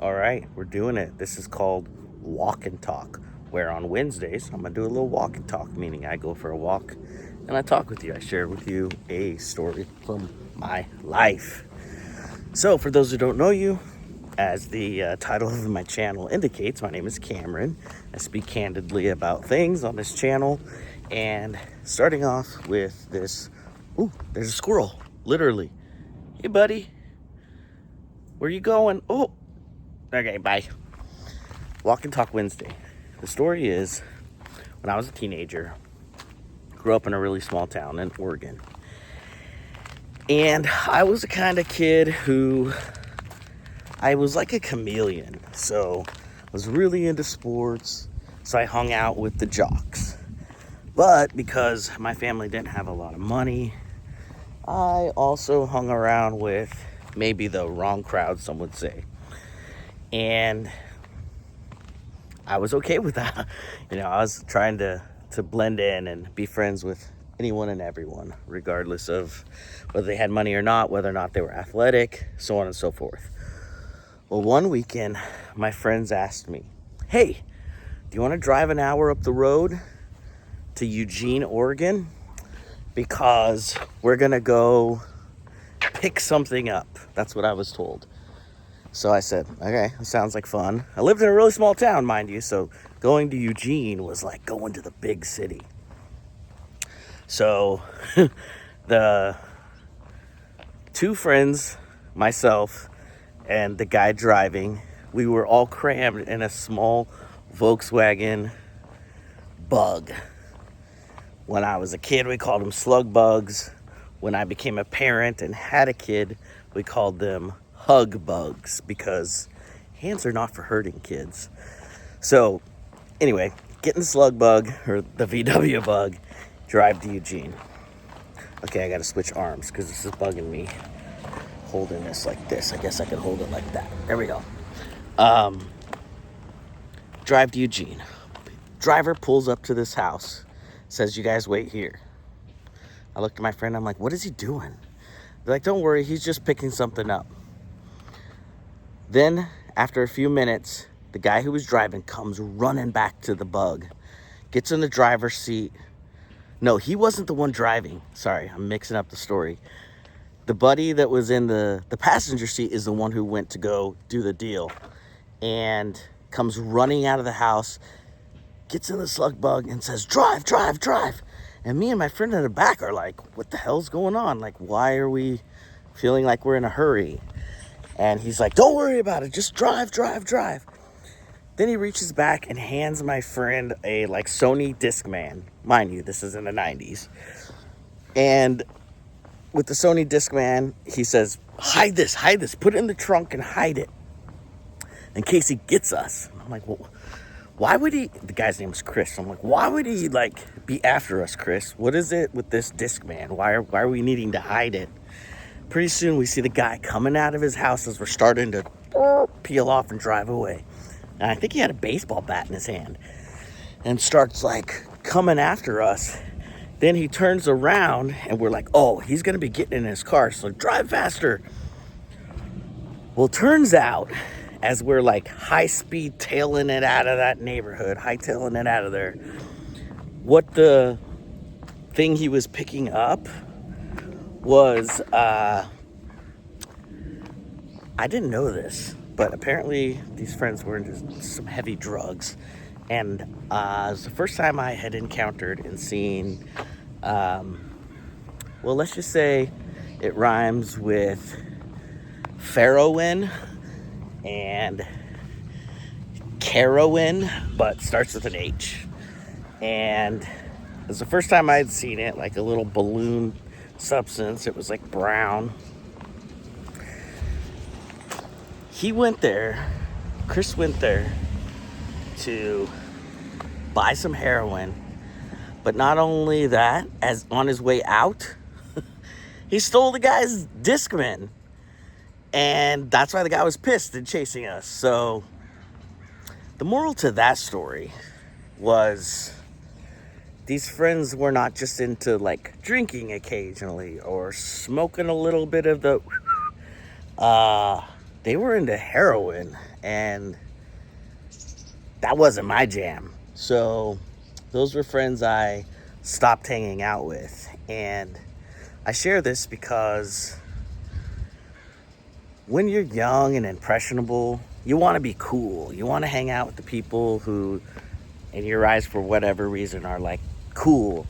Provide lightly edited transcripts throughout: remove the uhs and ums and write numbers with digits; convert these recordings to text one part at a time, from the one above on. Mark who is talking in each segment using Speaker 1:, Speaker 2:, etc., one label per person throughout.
Speaker 1: All right, we're doing it. This is called Walk and Talk, where on Wednesdays, I'm going to do a little walk and talk, meaning I go for a walk and I talk with you. I share with you a story from my life. So, for those who don't know you, as the title of my channel indicates, my name is Cameron. I speak candidly about things on this channel. And starting off with this, there's a squirrel, literally. Hey, buddy, where you going? Oh, okay, bye. Walk and Talk Wednesday. The story is, when I was a teenager, grew up in a really small town in Oregon. And I was the kind of kid who, I was like a chameleon. So I was really into sports. So I hung out with the jocks. But because my family didn't have a lot of money, I also hung around with maybe the wrong crowd, some would say. And I was okay with that. I was trying to blend in and be friends with anyone and everyone, regardless of whether they had money or not, whether or not they were athletic, so on and so forth. Well, one weekend, my friends asked me, hey, do you want to drive an hour up the road to Eugene, Oregon? Because we're going to go pick something up. That's what I was told. So I said, okay, that sounds like fun. I lived in a really small town, mind you, so going to Eugene was like going to the big city. So the two friends, myself, and the guy driving, we were all crammed in a small Volkswagen Bug. When I was a kid, we called them slug bugs. When I became a parent and had a kid, we called them hug bugs, because hands are not for hurting kids. So anyway, get in the slug bug, or the VW Bug, drive to Eugene. Okay, I gotta switch arms because this is bugging me. Holding this like this. I guess I could hold it like that. There we go. Drive to Eugene. Driver pulls up to this house. Says, you guys wait here. I looked at my friend. I'm like, what is he doing? They're like, don't worry. He's just picking something up. Then, after a few minutes, the guy who was driving comes running back to the Bug. Gets in the driver's seat. No, he wasn't the one driving. Sorry, I'm mixing up the story. The buddy that was in the passenger seat is the one who went to go do the deal. And comes running out of the house, gets in the slug bug and says, drive, drive, drive. And me and my friend in the back are like, what the hell's going on? Like, why are we feeling like we're in a hurry? And he's like, don't worry about it. Just drive, drive, drive. Then he reaches back and hands my friend a Sony Discman. Mind you, this is in the 90s. And with the Sony Discman, he says, hide this, put it in the trunk and hide it in case he gets us. I'm like, well, why would he? The guy's name is Chris. I'm like, why would he be after us, Chris? What is it with this Discman? Why are we needing to hide it? Pretty soon we see the guy coming out of his house as we're starting to peel off and drive away. And I think he had a baseball bat in his hand and starts coming after us. Then he turns around and we're like, oh, he's going to be getting in his car. So drive faster. Well, turns out, as we're high-speed tailing it out of that neighborhood, hightailing it out of there, what the thing he was picking up was, I didn't know this, but apparently these friends were into some heavy drugs. And it was the first time I had encountered and seen, well, let's just say it rhymes with Farrowin and Carowin, but starts with an H. And it was the first time I had seen it, like a little balloon substance. It was brown. Chris went there to buy some heroin. But not only that, as on his way out, he stole the guy's Discman. And that's why the guy was pissed and chasing us. So the moral to that story was these friends were not just into drinking occasionally or smoking a little bit of the they were into heroin, and that wasn't my jam. So those were friends I stopped hanging out with. And I share this because when you're young and impressionable, you want to be cool. You want to hang out with the people who, in your eyes, for whatever reason, are like cool.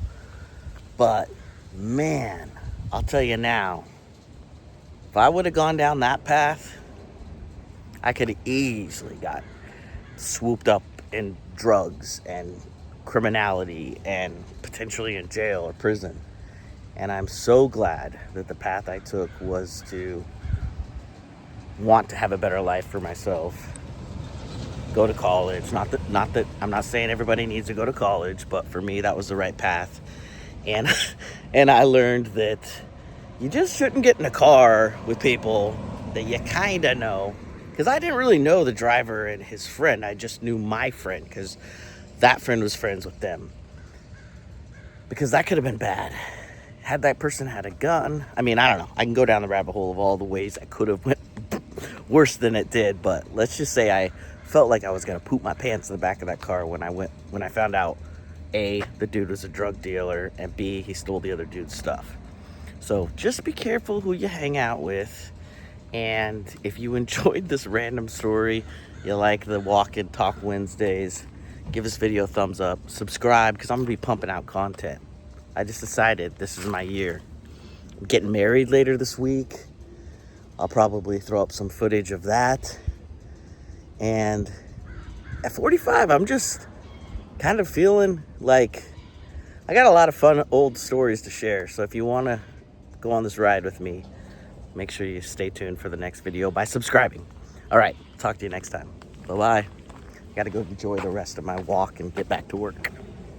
Speaker 1: But man, I'll tell you now, if I would have gone down that path, I could have easily got swooped up in drugs and criminality and potentially in jail or prison. And I'm so glad that the path I took was to want to have a better life for myself, go to college. Not that I'm not saying everybody needs to go to college, but for me that was the right path. And and I learned that you just shouldn't get in a car with people that you kind of know, because I didn't really know the driver and his friend. I just knew my friend because that friend was friends with them, because that could have been bad. Had that person had a gun, I mean, I don't know, I can go down the rabbit hole of all the ways I could have went worse than it did. But let's just say I felt like I was gonna poop my pants in the back of that car when I found out, A, the dude was a drug dealer, and B, he stole the other dude's stuff. So just be careful who you hang out with. And if you enjoyed this random story, you like the Walk and Talk Wednesdays, give this video a thumbs up, subscribe, because I'm gonna be pumping out content. I just decided this is my year. I'm getting married later this week. I'll probably throw up some footage of that. And at 45, I'm just kind of feeling like I got a lot of fun old stories to share. So if you want to go on this ride with me, make sure you stay tuned for the next video by subscribing. All right, talk to you next time. Bye-bye. Got to go enjoy the rest of my walk and get back to work.